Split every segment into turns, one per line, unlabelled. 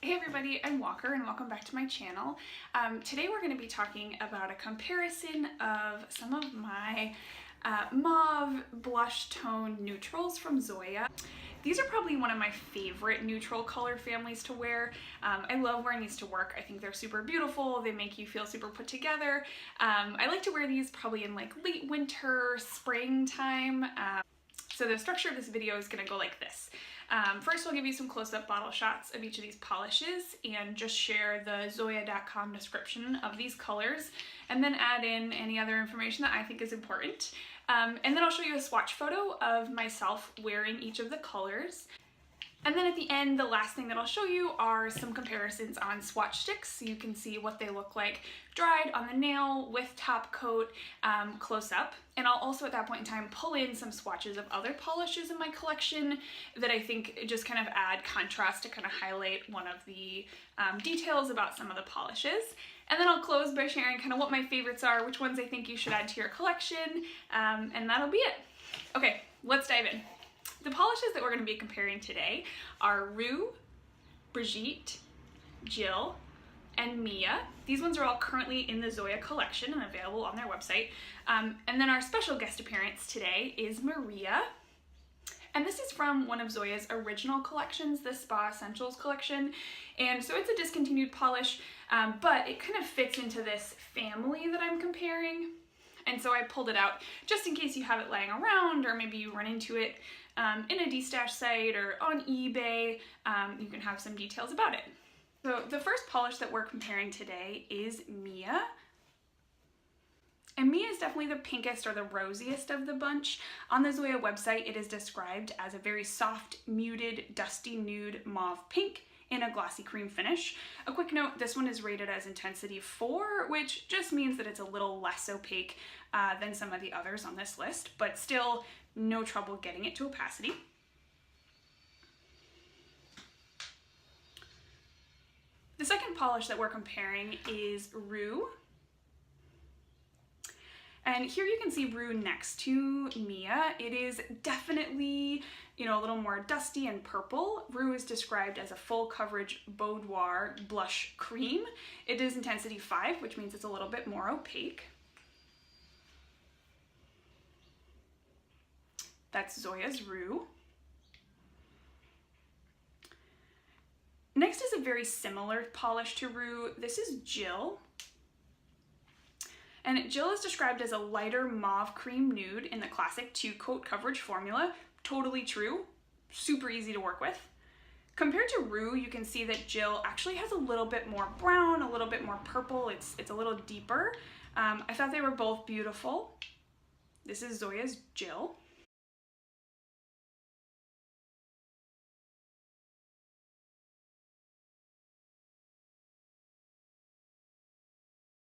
Hey everybody, I'm Walker and welcome back to my channel. Today we're going to be talking about a comparison of some of my mauve blush tone neutrals from Zoya. These are probably one of my favorite neutral color families to wear. I love wearing these to work. I think they're super beautiful. They make you feel super put together. I like to wear these probably in like late winter, springtime. So the structure of this video is going to go like this. First, I'll give you some close-up bottle shots of each of these polishes and just share the Zoya.com description of these colors, and then add in any other information that I think is important. And then I'll show you a swatch photo of myself wearing each of the colors. And then at the end, the last thing that I'll show you are some comparisons on swatch sticks so you can see what they look like dried on the nail with top coat close up. And I'll also at that point in time pull in some swatches of other polishes in my collection that I think just kind of add contrast to kind of highlight one of the details about some of the polishes. And then I'll close by sharing kind of what my favorites are, which ones I think you should add to your collection, and that'll be it. Okay, let's dive in. The polishes that we're going to be comparing today are Rue, Brigitte, Jill, and Mia. These ones are all currently in the Zoya collection and available on their website. And then our special guest appearance today is Maria. And this is from one of Zoya's original collections, the Spa Essentials collection. And so it's a discontinued polish, but it kind of fits into this family that I'm comparing. And so I pulled it out just in case you have it laying around, or maybe you run into it in a de-stash site or on eBay. You can have some details about it. So the first polish that we're comparing today is Mia. And Mia is definitely the pinkest or the rosiest of the bunch. On the Zoya website, it is described as a very soft, muted, dusty nude mauve pink in a glossy cream finish. A quick note, this one is rated as intensity 4, which just means that it's a little less opaque than some of the others on this list, but still no trouble getting it to opacity. The second polish that we're comparing is Rue. And here you can see Rue next to Mia. It is definitely, a little more dusty and purple. Rue is described as a full coverage boudoir blush cream. It is intensity 5, which means it's a little bit more opaque. That's Zoya's Rue. Next is a very similar polish to Rue. This is Jill. And Jill is described as a lighter mauve cream nude in the classic 2-coat coverage formula. Totally true, super easy to work with. Compared to Rue, you can see that Jill actually has a little bit more brown, a little bit more purple. It's a little deeper. I thought they were both beautiful. This is Zoya's Jill.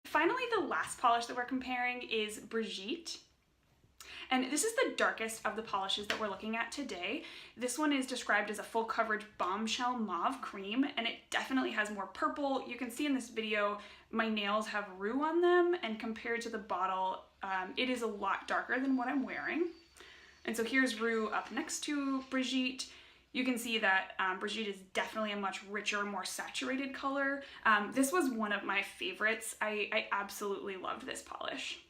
Finally, the last polish that we're comparing is Brigitte. And this is the darkest of the polishes that we're looking at today. This one is described as a full coverage bombshell mauve cream, and it definitely has more purple. You can see in this video, my nails have Rue on them, and compared to the bottle, it is a lot darker than what I'm wearing. And so here's Rue up next to Brigitte. You can see that Brigitte is definitely a much richer, more saturated color. This was one of my favorites. I absolutely loved this polish.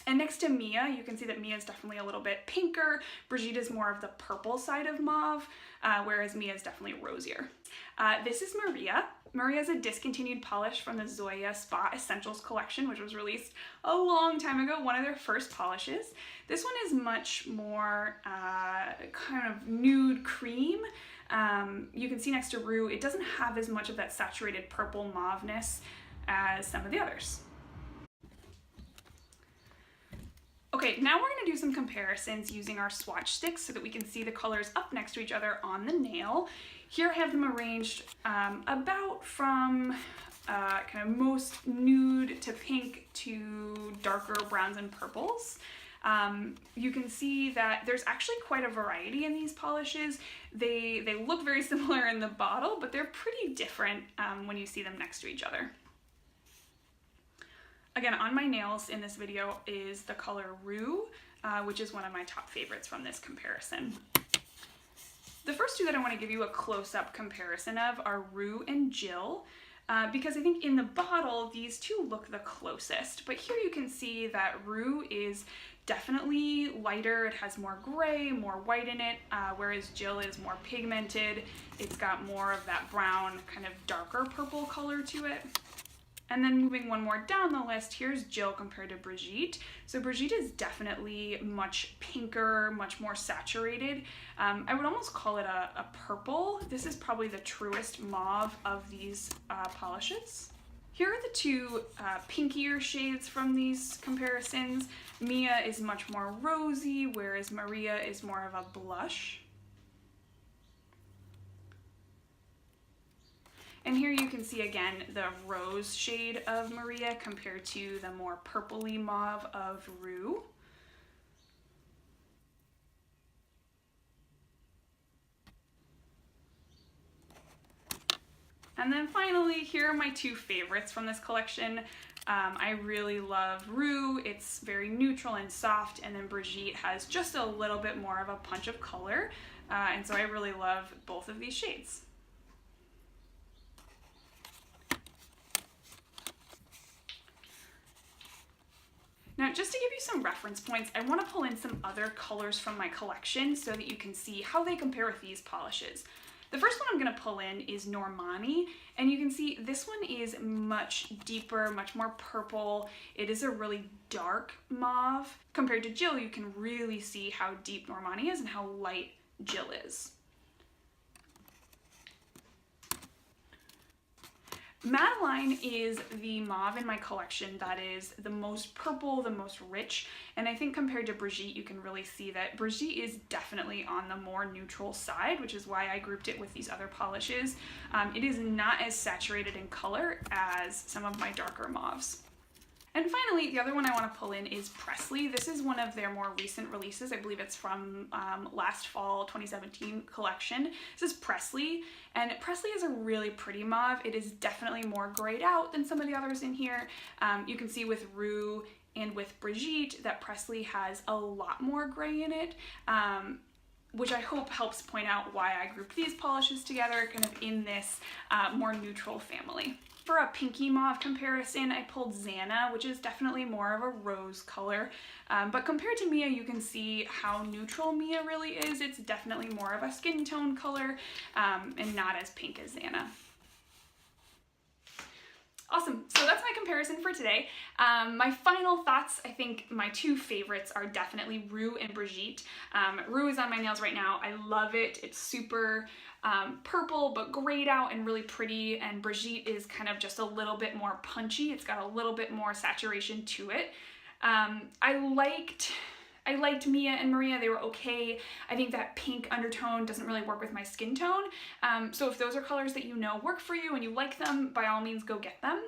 And next to Mia, you can see that Mia is definitely a little bit pinker. Brigitte is more of the purple side of mauve, whereas Mia is definitely rosier. This is Maria. Maria is a discontinued polish from the Zoya Spa Essentials collection, which was released a long time ago, one of their first polishes. This one is much more kind of nude cream. You can see next to Rue, it doesn't have as much of that saturated purple mauveness as some of the others. Okay, now we're going to do some comparisons using our swatch sticks so that we can see the colors up next to each other on the nail. Here I have them arranged about from kind of most nude to pink to darker browns and purples. You can see that there's actually quite a variety in these polishes. They look very similar in the bottle, but they're pretty different when you see them next to each other. Again, on my nails in this video is the color Rue, which is one of my top favorites from this comparison. The first two that I want to give you a close-up comparison of are Rue and Jill, because I think in the bottle, these two look the closest. But here you can see that Rue is definitely lighter. It has more gray, more white in it, whereas Jill is more pigmented. It's got more of that brown, kind of darker purple color to it. And then moving one more down the list, here's Jill compared to Brigitte. So Brigitte is definitely much pinker, much more saturated. I would almost call it a purple. This is probably the truest mauve of these polishes. Here are the two pinkier shades from these comparisons. Mia is much more rosy, whereas Maria is more of a blush. And here you can see again the rose shade of Maria compared to the more purpley mauve of Rue. And then finally, here are my two favorites from this collection. I really love Rue. It's very neutral and soft, and then Brigitte has just a little bit more of a punch of color. And so I really love both of these shades. Now, just to give you some reference points, I want to pull in some other colors from my collection so that you can see how they compare with these polishes. The first one I'm going to pull in is Normani, and you can see this one is much deeper, much more purple. It is a really dark mauve. Compared to Jill, you can really see how deep Normani is and how light Jill is. Madeline is the mauve in my collection that is the most purple, the most rich, and I think compared to Brigitte, you can really see that Brigitte is definitely on the more neutral side, which is why I grouped it with these other polishes. It is not as saturated in color as some of my darker mauves. And finally, the other one I want to pull in is Presley. This is one of their more recent releases. I believe it's from last fall 2017 collection. This is Presley, and Presley is a really pretty mauve. It is definitely more grayed out than some of the others in here. You can see with Rue and with Brigitte that Presley has a lot more gray in it, which I hope helps point out why I grouped these polishes together kind of in this more neutral family. For a pinky mauve comparison, I pulled Zanna, which is definitely more of a rose color. But compared to Mia, you can see how neutral Mia really is. It's definitely more of a skin tone color and not as pink as Zanna. Awesome, so that's my comparison for today. My final thoughts, I think my two favorites are definitely Rue and Brigitte. Rue is on my nails right now. I love it. It's super purple but grayed out and really pretty, and Brigitte is kind of just a little bit more punchy. It's got a little bit more saturation to it. I liked Mia and Maria. They were okay. I think that pink undertone doesn't really work with my skin tone. So if those are colors that you know work for you and you like them, by all means go get them.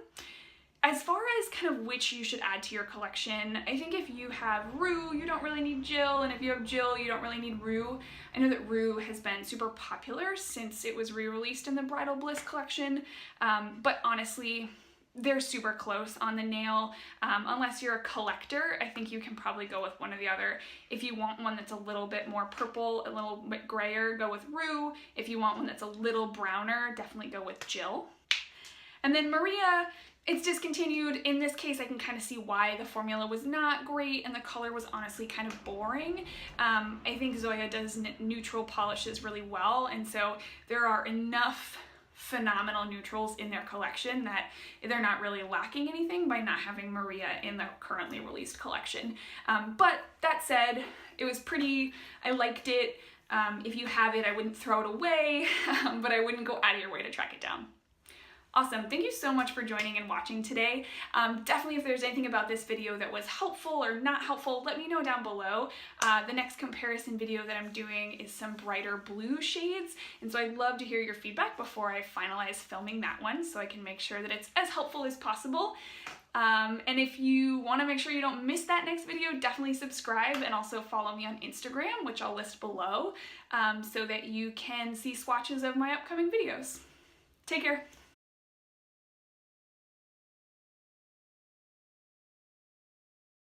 As far as kind of which you should add to your collection, I think if you have Rue, you don't really need Jill, and if you have Jill, you don't really need Rue. I know that Rue has been super popular since it was re-released in the Bridal Bliss collection, but honestly, they're super close on the nail. Unless you're a collector, I think you can probably go with one or the other. If you want one that's a little bit more purple, a little bit grayer, go with Rue. If you want one that's a little browner, definitely go with Jill. And then Maria, it's discontinued. In this case, I can kind of see why the formula was not great and the color was honestly kind of boring. I think Zoya does neutral polishes really well, and so there are enough phenomenal neutrals in their collection that they're not really lacking anything by not having Maria in the currently released collection. But that said, it was pretty. I liked it. If you have it, I wouldn't throw it away, but I wouldn't go out of your way to track it down. Awesome, thank you so much for joining and watching today. Definitely if there's anything about this video that was helpful or not helpful, let me know down below. The next comparison video that I'm doing is some brighter blue shades, and so I'd love to hear your feedback before I finalize filming that one so I can make sure that it's as helpful as possible. And if you want to make sure you don't miss that next video, definitely subscribe and also follow me on Instagram, which I'll list below, so that you can see swatches of my upcoming videos. Take care.